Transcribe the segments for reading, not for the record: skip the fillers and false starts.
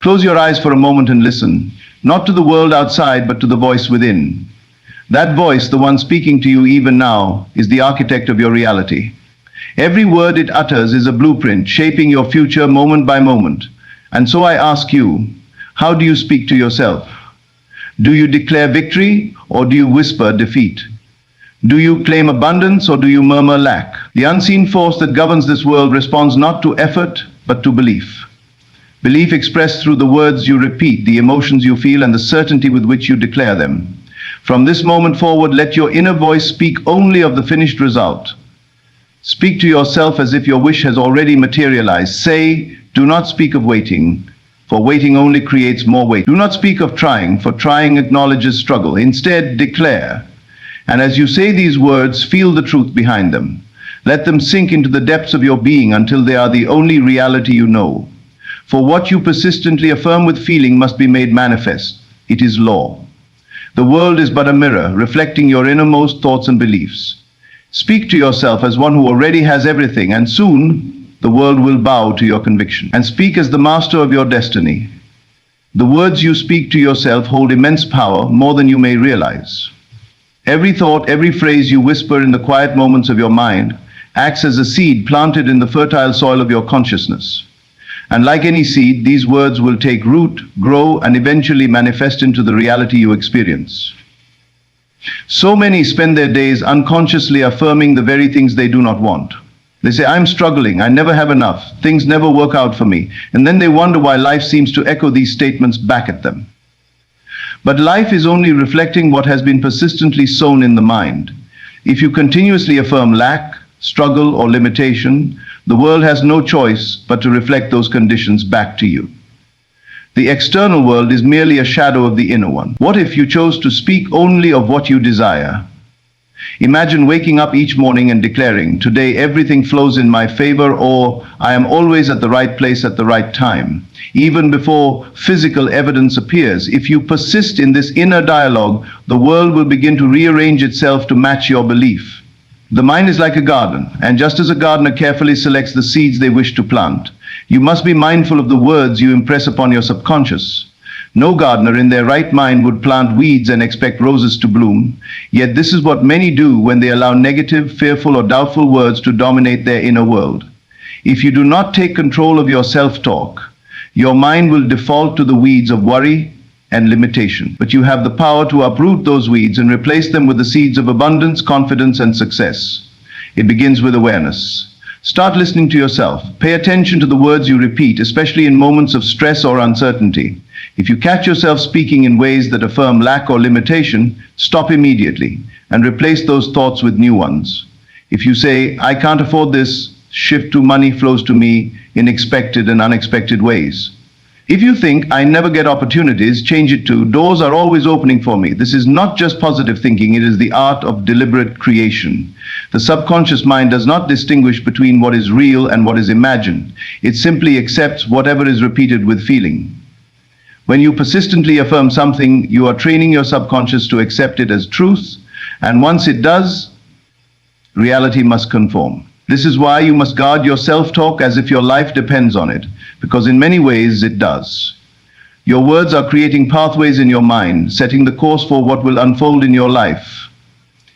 Close your eyes for a moment and listen, not to the world outside, but to the voice within. That voice, the one speaking to you even now, is the architect of your reality. Every word it utters is a blueprint, shaping your future moment by moment. And so I ask you, how do you speak to yourself? Do you declare victory, or do you whisper defeat? Do you claim abundance, or do you murmur lack? The unseen force that governs this world responds not to effort, but to belief. Belief expressed through the words you repeat, the emotions you feel, and the certainty with which you declare them. From this moment forward, let your inner voice speak only of the finished result. Speak to yourself as if your wish has already materialized. Say, do not speak of waiting, for waiting only creates more wait. Do not speak of trying, for trying acknowledges struggle. Instead, declare. And as you say these words, feel the truth behind them. Let them sink into the depths of your being until they are the only reality you know. For what you persistently affirm with feeling must be made manifest. It is law. The world is but a mirror, reflecting your innermost thoughts and beliefs. Speak to yourself as one who already has everything, and soon the world will bow to your conviction. And speak as the master of your destiny. The words you speak to yourself hold immense power, more than you may realize. Every thought, every phrase you whisper in the quiet moments of your mind acts as a seed planted in the fertile soil of your consciousness. And like any seed, these words will take root, grow, and eventually manifest into the reality you experience. So many spend their days unconsciously affirming the very things they do not want. They say, I'm struggling, I never have enough, things never work out for me, and then they wonder why life seems to echo these statements back at them. But life is only reflecting what has been persistently sown in the mind. If you continuously affirm lack, struggle, or limitation, the world has no choice but to reflect those conditions back to you. The external world is merely a shadow of the inner one. What if you chose to speak only of what you desire? Imagine waking up each morning and declaring, today everything flows in my favor, or I am always at the right place at the right time. Even before physical evidence appears, if you persist in this inner dialogue, the world will begin to rearrange itself to match your belief. The mind is like a garden, and just as a gardener carefully selects the seeds they wish to plant, you must be mindful of the words you impress upon your subconscious. No gardener in their right mind would plant weeds and expect roses to bloom, yet this is what many do when they allow negative, fearful, or doubtful words to dominate their inner world. If you do not take control of your self-talk, your mind will default to the weeds of worry and limitation. But you have the power to uproot those weeds and replace them with the seeds of abundance, confidence, and success. It begins with awareness. Start listening to yourself. Pay attention to the words you repeat, especially in moments of stress or uncertainty. If you catch yourself speaking in ways that affirm lack or limitation, stop immediately and replace those thoughts with new ones. If you say, I can't afford this, shift to money flows to me in expected and unexpected ways. If you think, I never get opportunities, change it to, doors are always opening for me. This is not just positive thinking, it is the art of deliberate creation. The subconscious mind does not distinguish between what is real and what is imagined. It simply accepts whatever is repeated with feeling. When you persistently affirm something, you are training your subconscious to accept it as truth, and once it does, reality must conform. This is why you must guard your self-talk as if your life depends on it, because in many ways it does. Your words are creating pathways in your mind, setting the course for what will unfold in your life.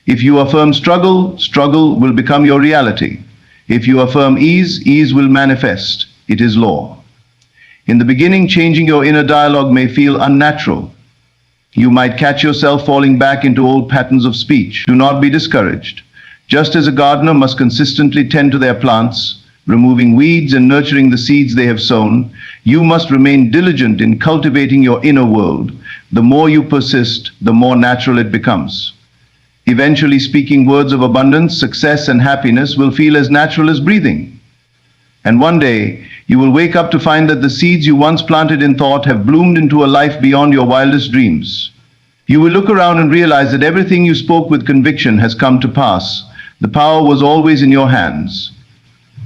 If you affirm struggle, struggle will become your reality. If you affirm ease, ease will manifest. It is law. In the beginning, changing your inner dialogue may feel unnatural. You might catch yourself falling back into old patterns of speech. Do not be discouraged. Just as a gardener must consistently tend to their plants, removing weeds and nurturing the seeds they have sown, you must remain diligent in cultivating your inner world. The more you persist, the more natural it becomes. Eventually, speaking words of abundance, success, and happiness will feel as natural as breathing. And one day, you will wake up to find that the seeds you once planted in thought have bloomed into a life beyond your wildest dreams. You will look around and realize that everything you spoke with conviction has come to pass. The power was always in your hands,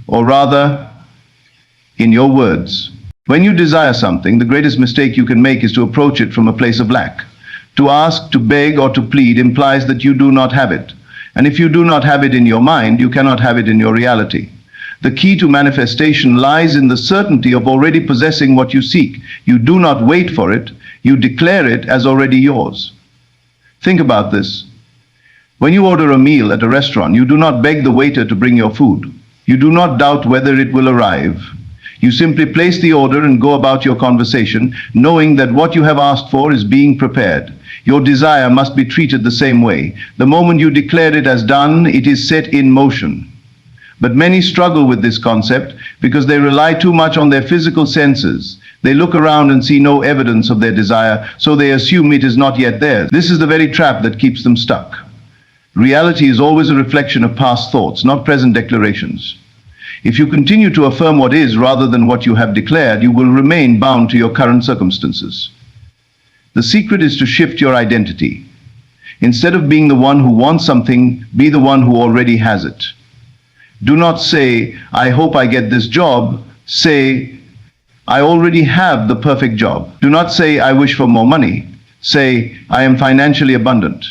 or rather, in your words. When you desire something, the greatest mistake you can make is to approach it from a place of lack. To ask, to beg, or to plead implies that you do not have it. And if you do not have it in your mind, you cannot have it in your reality. The key to manifestation lies in the certainty of already possessing what you seek. You do not wait for it, you declare it as already yours. Think about this. When you order a meal at a restaurant, you do not beg the waiter to bring your food. You do not doubt whether it will arrive. You simply place the order and go about your conversation, knowing that what you have asked for is being prepared. Your desire must be treated the same way. The moment you declare it as done, it is set in motion. But many struggle with this concept because they rely too much on their physical senses. They look around and see no evidence of their desire, so they assume it is not yet theirs. This is the very trap that keeps them stuck. Reality is always a reflection of past thoughts, not present declarations. If you continue to affirm what is rather than what you have declared, you will remain bound to your current circumstances. The secret is to shift your identity. Instead of being the one who wants something, be the one who already has it. Do not say, I hope I get this job. Say, I already have the perfect job. Do not say, I wish for more money. Say, I am financially abundant.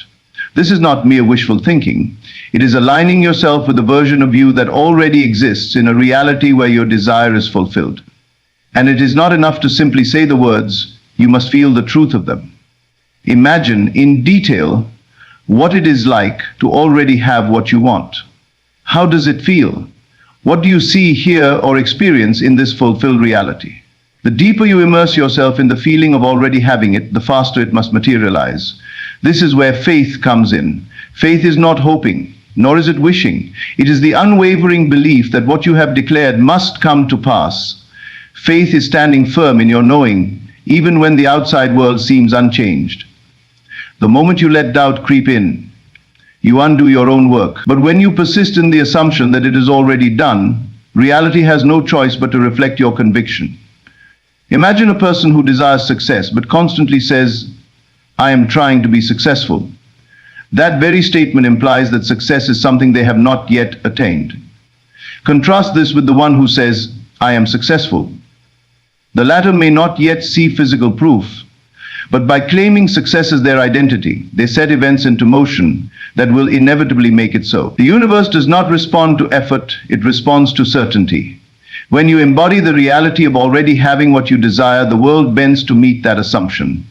This is not mere wishful thinking. It is aligning yourself with a version of you that already exists in a reality where your desire is fulfilled. And it is not enough to simply say the words, you must feel the truth of them. Imagine in detail what it is like to already have what you want. How does it feel? What do you see, hear, or experience in this fulfilled reality? The deeper you immerse yourself in the feeling of already having it, the faster it must materialize. This is where faith comes in. Faith is not hoping, nor is it wishing. It is the unwavering belief that what you have declared must come to pass. Faith is standing firm in your knowing, even when the outside world seems unchanged. The moment you let doubt creep in, you undo your own work. But when you persist in the assumption that it is already done, reality has no choice but to reflect your conviction. Imagine a person who desires success but constantly says, I am trying to be successful. That very statement implies that success is something they have not yet attained. Contrast this with the one who says, I am successful. The latter may not yet see physical proof, but by claiming success as their identity, they set events into motion that will inevitably make it so. The universe does not respond to effort, it responds to certainty. When you embody the reality of already having what you desire, the world bends to meet that assumption.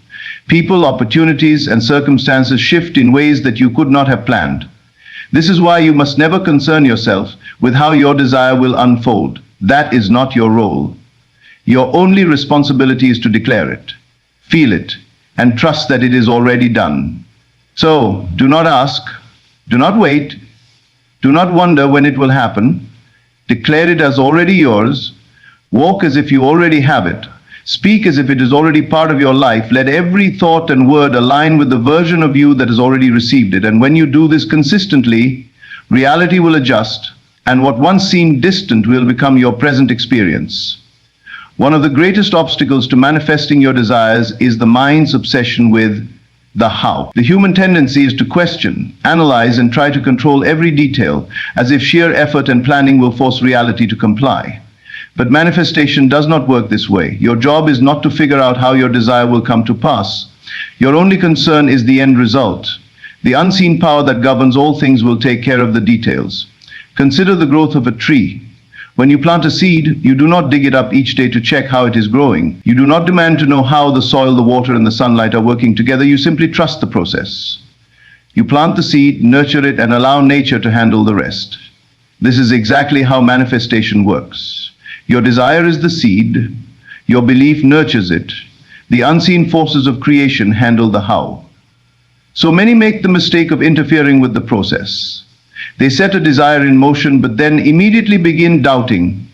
People, opportunities, and circumstances shift in ways that you could not have planned. This is why you must never concern yourself with how your desire will unfold. That is not your role. Your only responsibility is to declare it, feel it, and trust that it is already done. So, do not ask, do not wait, do not wonder when it will happen. Declare it as already yours. Walk as if you already have it. Speak as if it is already part of your life. Let every thought and word align with the version of you that has already received it. And when you do this consistently, reality will adjust, and what once seemed distant will become your present experience. One of the greatest obstacles to manifesting your desires is the mind's obsession with the how. The human tendency is to question, analyze, and try to control every detail, as if sheer effort and planning will force reality to comply. But manifestation does not work this way. Your job is not to figure out how your desire will come to pass. Your only concern is the end result. The unseen power that governs all things will take care of the details. Consider the growth of a tree. When you plant a seed, you do not dig it up each day to check how it is growing. You do not demand to know how the soil, the water, and the sunlight are working together. You simply trust the process. You plant the seed, nurture it, and allow nature to handle the rest. This is exactly how manifestation works. Your desire is the seed. Your belief nurtures it. The unseen forces of creation handle the how. So many make the mistake of interfering with the process. They set a desire in motion, but then immediately begin doubting.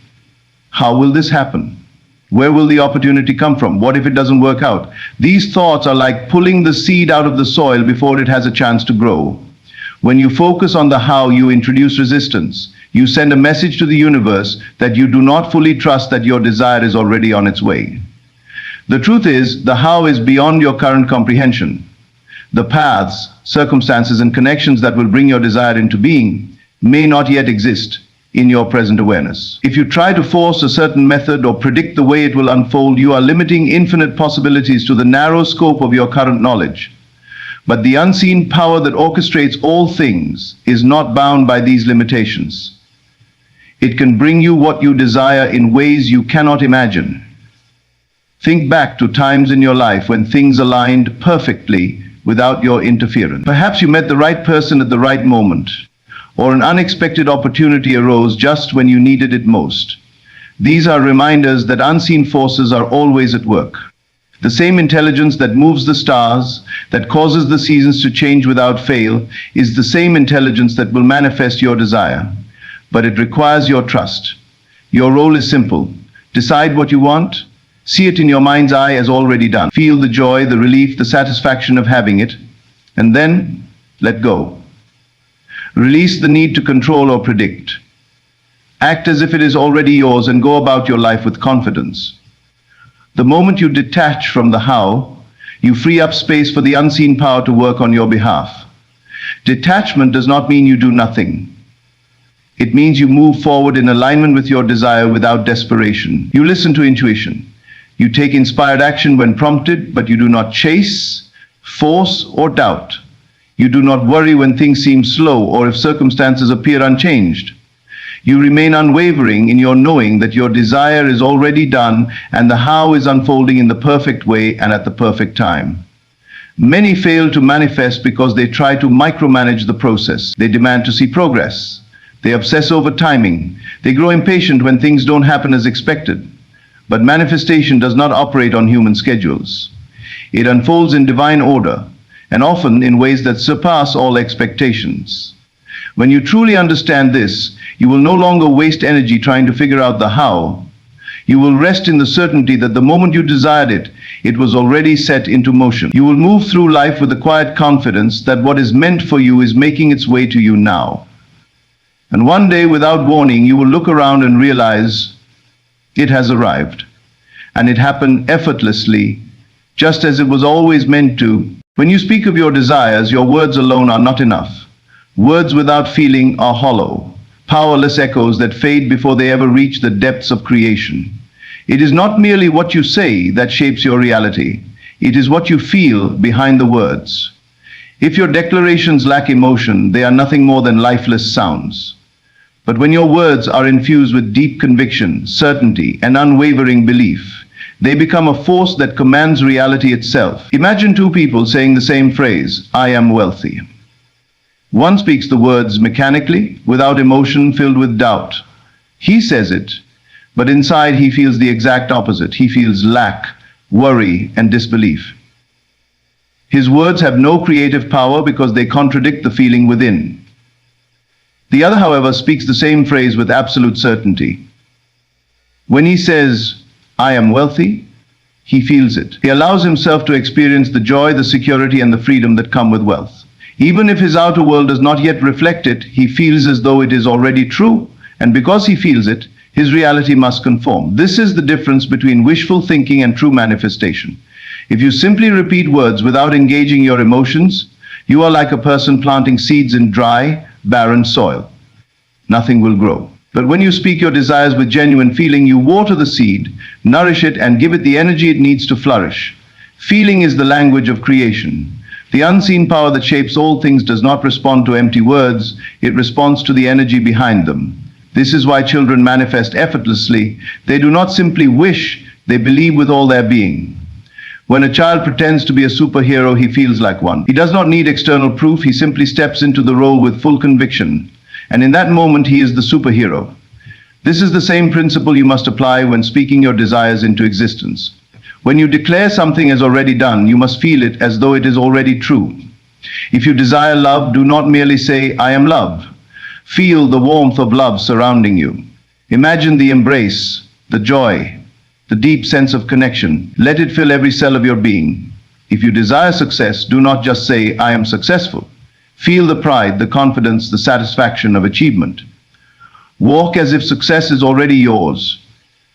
How will this happen? Where will the opportunity come from? What if it doesn't work out? These thoughts are like pulling the seed out of the soil before it has a chance to grow. When you focus on the how, you introduce resistance. You send a message to the universe that you do not fully trust that your desire is already on its way. The truth is, the how is beyond your current comprehension. The paths, circumstances, and connections that will bring your desire into being may not yet exist in your present awareness. If you try to force a certain method or predict the way it will unfold, you are limiting infinite possibilities to the narrow scope of your current knowledge. But the unseen power that orchestrates all things is not bound by these limitations. It can bring you what you desire in ways you cannot imagine. Think back to times in your life when things aligned perfectly without your interference. Perhaps you met the right person at the right moment, or an unexpected opportunity arose just when you needed it most. These are reminders that unseen forces are always at work. The same intelligence that moves the stars, that causes the seasons to change without fail, is the same intelligence that will manifest your desire. But it requires your trust. Your role is simple. Decide what you want. See it in your mind's eye as already done. Feel the joy, the relief, the satisfaction of having it, and then let go. Release the need to control or predict. Act as if it is already yours and go about your life with confidence. The moment you detach from the how, you free up space for the unseen power to work on your behalf. Detachment does not mean you do nothing. It means you move forward in alignment with your desire without desperation. You listen to intuition. You take inspired action when prompted, but you do not chase, force, or doubt. You do not worry when things seem slow or if circumstances appear unchanged. You remain unwavering in your knowing that your desire is already done and the how is unfolding in the perfect way and at the perfect time. Many fail to manifest because they try to micromanage the process. They demand to see progress. They obsess over timing. They grow impatient when things don't happen as expected. But manifestation does not operate on human schedules. It unfolds in divine order, and often in ways that surpass all expectations. When you truly understand this, you will no longer waste energy trying to figure out the how. You will rest in the certainty that the moment you desired it, it was already set into motion. You will move through life with a quiet confidence that what is meant for you is making its way to you now. And one day, without warning, you will look around and realize it has arrived. And it happened effortlessly, just as it was always meant to. When you speak of your desires, your words alone are not enough. Words without feeling are hollow, powerless echoes that fade before they ever reach the depths of creation. It is not merely what you say that shapes your reality. It is what you feel behind the words. If your declarations lack emotion, they are nothing more than lifeless sounds. But when your words are infused with deep conviction, certainty, and unwavering belief, they become a force that commands reality itself. Imagine two people saying the same phrase, "I am wealthy." One speaks the words mechanically, without emotion, filled with doubt. He says it, but inside he feels the exact opposite. He feels lack, worry, and disbelief. His words have no creative power because they contradict the feeling within. The other, however, speaks the same phrase with absolute certainty. When he says, "I am wealthy," he feels it. He allows himself to experience the joy, the security, and the freedom that come with wealth. Even if his outer world does not yet reflect it, he feels as though it is already true, and because he feels it, his reality must conform. This is the difference between wishful thinking and true manifestation. If you simply repeat words without engaging your emotions, you are like a person planting seeds in dry, barren soil. Nothing will grow. But when you speak your desires with genuine feeling, you water the seed, nourish it, and give it the energy it needs to flourish. Feeling is the language of creation. The unseen power that shapes all things does not respond to empty words, it responds to the energy behind them. This is why children manifest effortlessly. They do not simply wish, they believe with all their being. When a child pretends to be a superhero, he feels like one. He does not need external proof, he simply steps into the role with full conviction. And in that moment, he is the superhero. This is the same principle you must apply when speaking your desires into existence. When you declare something as already done, you must feel it as though it is already true. If you desire love, do not merely say, "I am love." Feel the warmth of love surrounding you. Imagine the embrace, the joy, the deep sense of connection. Let it fill every cell of your being. If you desire success, do not just say, "I am successful." Feel the pride, the confidence, the satisfaction of achievement. Walk as if success is already yours.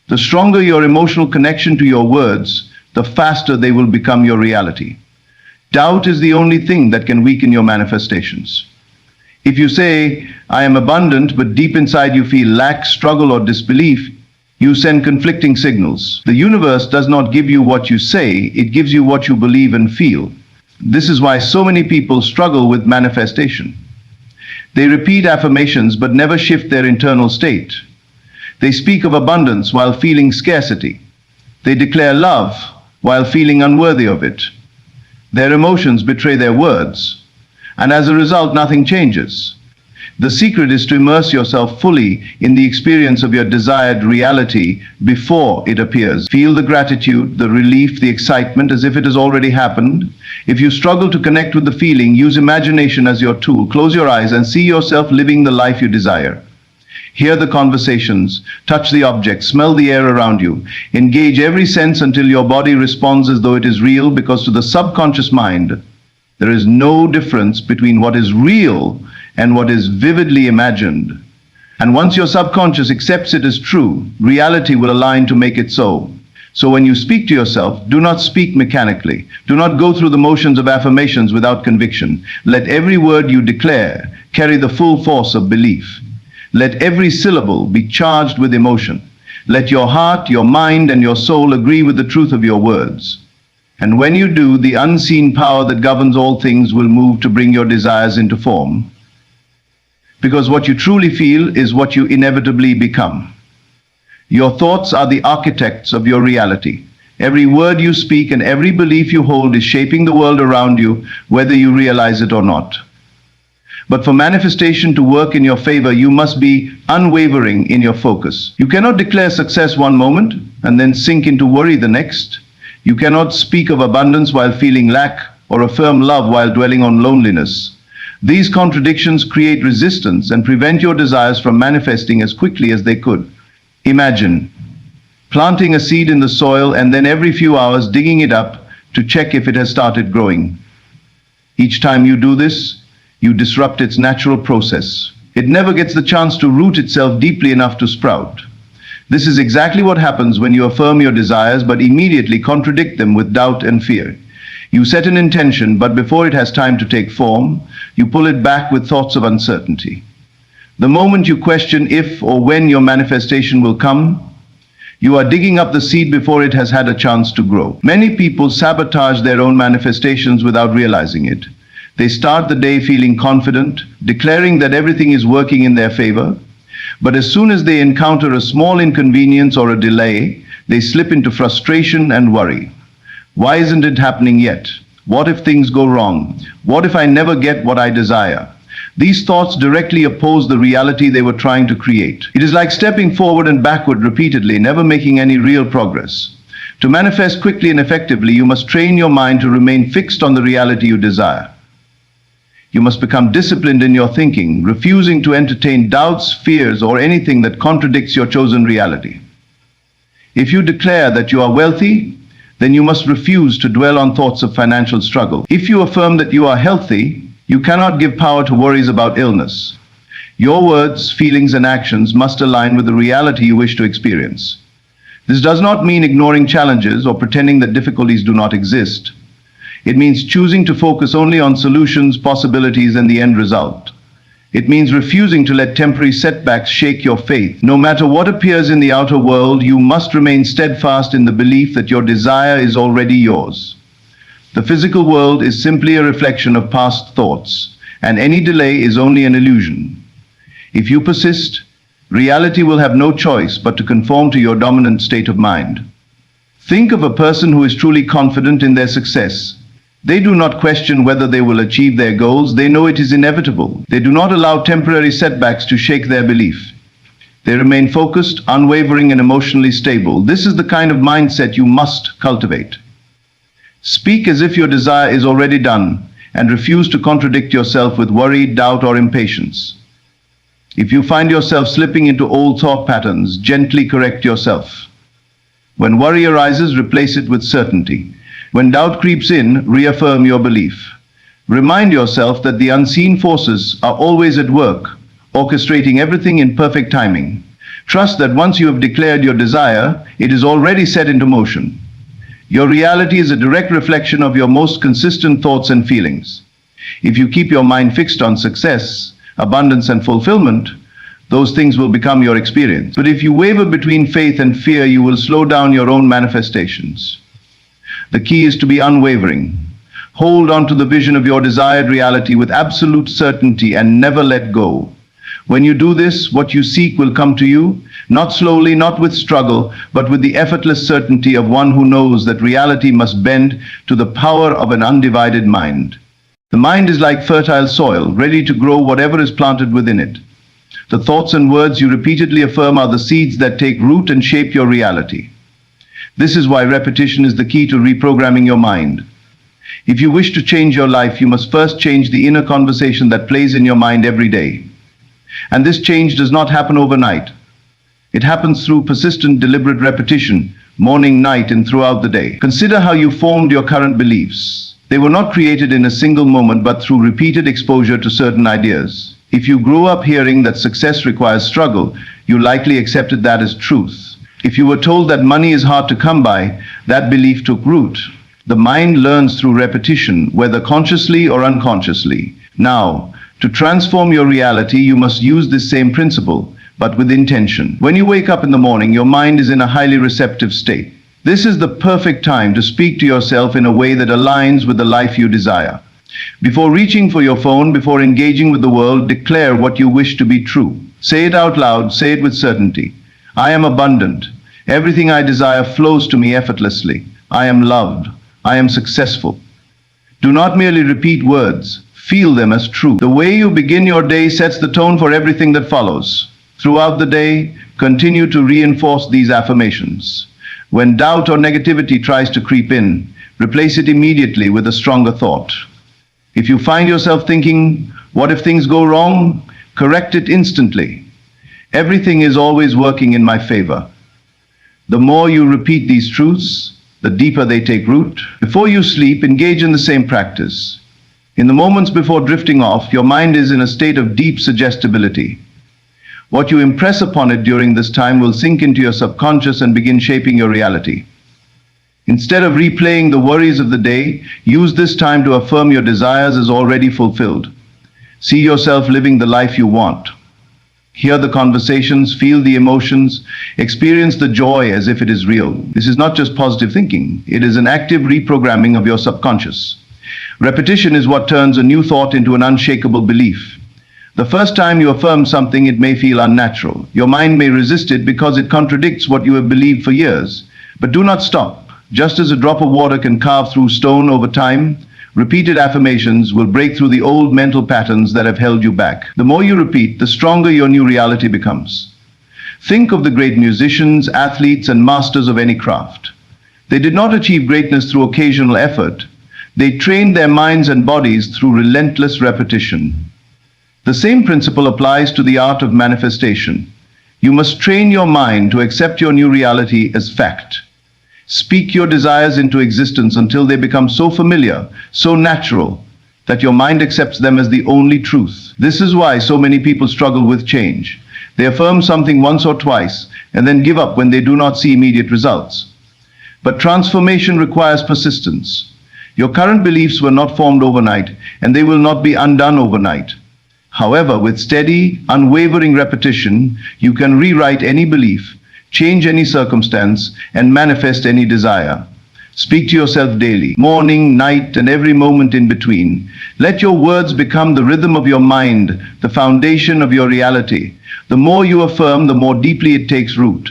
The stronger your emotional connection to your words, the faster they will become your reality. Doubt is the only thing that can weaken your manifestations. If you say, "I am abundant," but deep inside you feel lack, struggle, or disbelief, you send conflicting signals. The universe does not give you what you say, it gives you what you believe and feel. This is why so many people struggle with manifestation. They repeat affirmations but never shift their internal state. They speak of abundance while feeling scarcity. They declare love while feeling unworthy of it. Their emotions betray their words, and as a result, nothing changes. The secret is to immerse yourself fully in the experience of your desired reality before it appears. Feel the gratitude, the relief, the excitement as if it has already happened. If you struggle to connect with the feeling, use imagination as your tool. Close your eyes and see yourself living the life you desire. Hear the conversations, touch the objects, smell the air around you. Engage every sense until your body responds as though it is real, because to the subconscious mind, there is no difference between what is real and what is vividly imagined. And once your subconscious accepts it as true, reality will align to make it so. So when you speak to yourself, do not speak mechanically. Do not go through the motions of affirmations without conviction. Let every word you declare carry the full force of belief. Let every syllable be charged with emotion. Let your heart, your mind, and your soul agree with the truth of your words. And when you do, the unseen power that governs all things will move to bring your desires into form. Because what you truly feel is what you inevitably become. Your thoughts are the architects of your reality. Every word you speak and every belief you hold is shaping the world around you, whether you realize it or not. But for manifestation to work in your favor, you must be unwavering in your focus. You cannot declare success one moment and then sink into worry the next. You cannot speak of abundance while feeling lack, or affirm love while dwelling on loneliness. These contradictions create resistance and prevent your desires from manifesting as quickly as they could. Imagine planting a seed in the soil and then every few hours digging it up to check if it has started growing. Each time you do this, you disrupt its natural process. It never gets the chance to root itself deeply enough to sprout. This is exactly what happens when you affirm your desires but immediately contradict them with doubt and fear. You set an intention, but before it has time to take form, you pull it back with thoughts of uncertainty. The moment you question if or when your manifestation will come, you are digging up the seed before it has had a chance to grow. Many people sabotage their own manifestations without realizing it. They start the day feeling confident, declaring that everything is working in their favor. But as soon as they encounter a small inconvenience or a delay, they slip into frustration and worry. Why isn't it happening yet? What if things go wrong? What if I never get what I desire? These thoughts directly oppose the reality they were trying to create. It is like stepping forward and backward repeatedly, never making any real progress. To manifest quickly and effectively, you must train your mind to remain fixed on the reality you desire. You must become disciplined in your thinking, refusing to entertain doubts, fears, or anything that contradicts your chosen reality. If you declare that you are wealthy, then you must refuse to dwell on thoughts of financial struggle. If you affirm that you are healthy, you cannot give power to worries about illness. Your words, feelings, and actions must align with the reality you wish to experience. This does not mean ignoring challenges or pretending that difficulties do not exist. It means choosing to focus only on solutions, possibilities, and the end result. It means refusing to let temporary setbacks shake your faith. No matter what appears in the outer world, you must remain steadfast in the belief that your desire is already yours. The physical world is simply a reflection of past thoughts, and any delay is only an illusion. If you persist, reality will have no choice but to conform to your dominant state of mind. Think of a person who is truly confident in their success. They do not question whether they will achieve their goals. They know it is inevitable. They do not allow temporary setbacks to shake their belief. They remain focused, unwavering, and emotionally stable. This is the kind of mindset you must cultivate. Speak as if your desire is already done, and refuse to contradict yourself with worry, doubt, or impatience. If you find yourself slipping into old thought patterns, gently correct yourself. When worry arises, replace it with certainty. When doubt creeps in, reaffirm your belief. Remind yourself that the unseen forces are always at work, orchestrating everything in perfect timing. Trust that once you have declared your desire, it is already set into motion. Your reality is a direct reflection of your most consistent thoughts and feelings. If you keep your mind fixed on success, abundance, and fulfillment, those things will become your experience. But if you waver between faith and fear, you will slow down your own manifestations. The key is to be unwavering. Hold on to the vision of your desired reality with absolute certainty and never let go. When you do this, what you seek will come to you, not slowly, not with struggle, but with the effortless certainty of one who knows that reality must bend to the power of an undivided mind. The mind is like fertile soil, ready to grow whatever is planted within it. The thoughts and words you repeatedly affirm are the seeds that take root and shape your reality. This is why repetition is the key to reprogramming your mind. If you wish to change your life, you must first change the inner conversation that plays in your mind every day. And this change does not happen overnight. It happens through persistent, deliberate repetition, morning, night, and throughout the day. Consider how you formed your current beliefs. They were not created in a single moment, but through repeated exposure to certain ideas. If you grew up hearing that success requires struggle, you likely accepted that as truth. If you were told that money is hard to come by, that belief took root. The mind learns through repetition, whether consciously or unconsciously. Now, to transform your reality, you must use this same principle, but with intention. When you wake up in the morning, your mind is in a highly receptive state. This is the perfect time to speak to yourself in a way that aligns with the life you desire. Before reaching for your phone, before engaging with the world, declare what you wish to be true. Say it out loud, say it with certainty. I am abundant. Everything I desire flows to me effortlessly. I am loved. I am successful. Do not merely repeat words. Feel them as true. The way you begin your day sets the tone for everything that follows. Throughout the day, continue to reinforce these affirmations. When doubt or negativity tries to creep in, replace it immediately with a stronger thought. If you find yourself thinking, what if things go wrong? Correct it instantly. Everything is always working in my favor. The more you repeat these truths, the deeper they take root. Before you sleep, engage in the same practice. In the moments before drifting off, your mind is in a state of deep suggestibility. What you impress upon it during this time will sink into your subconscious and begin shaping your reality. Instead of replaying the worries of the day, use this time to affirm your desires as already fulfilled. See yourself living the life you want. Hear the conversations, feel the emotions, experience the joy as if it is real. This is not just positive thinking, it is an active reprogramming of your subconscious. Repetition is what turns a new thought into an unshakable belief. The first time you affirm something, it may feel unnatural. Your mind may resist it because it contradicts what you have believed for years. But do not stop. Just as a drop of water can carve through stone over time, repeated affirmations will break through the old mental patterns that have held you back. The more you repeat, the stronger your new reality becomes. Think of the great musicians, athletes, and masters of any craft. They did not achieve greatness through occasional effort. They trained their minds and bodies through relentless repetition. The same principle applies to the art of manifestation. You must train your mind to accept your new reality as fact. Speak your desires into existence until they become so familiar, so natural, that your mind accepts them as the only truth. This is why so many people struggle with change. They affirm something once or twice and then give up when they do not see immediate results. But transformation requires persistence. Your current beliefs were not formed overnight, and they will not be undone overnight. However, with steady, unwavering repetition, you can rewrite any belief, change any circumstance, and manifest any desire. Speak to yourself daily, morning, night, and every moment in between. Let your words become the rhythm of your mind, the foundation of your reality. The more you affirm, the more deeply it takes root.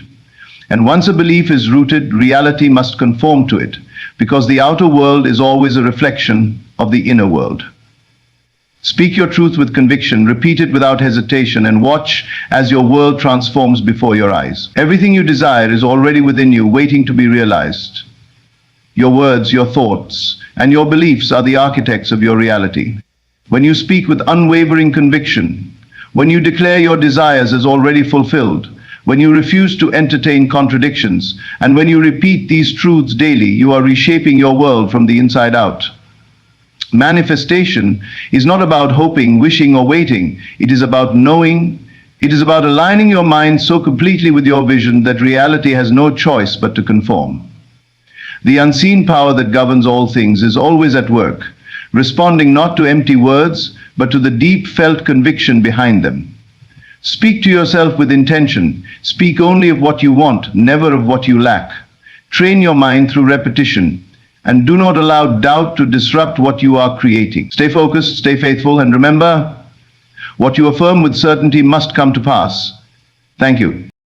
And once a belief is rooted, reality must conform to it, because the outer world is always a reflection of the inner world. Speak your truth with conviction, repeat it without hesitation, and watch as your world transforms before your eyes. Everything you desire is already within you, waiting to be realized. Your words, your thoughts, and your beliefs are the architects of your reality. When you speak with unwavering conviction, when you declare your desires as already fulfilled, when you refuse to entertain contradictions, and when you repeat these truths daily, you are reshaping your world from the inside out. Manifestation is not about hoping, wishing, or waiting. It is about knowing. It is about aligning your mind so completely with your vision that reality has no choice but to conform. The unseen power that governs all things is always at work, responding not to empty words, but to the deep felt conviction behind them. Speak to yourself with intention. Speak only of what you want, never of what you lack. Train your mind through repetition, and do not allow doubt to disrupt what you are creating. Stay focused, stay faithful, and remember, What you affirm with certainty must come to pass. Thank you.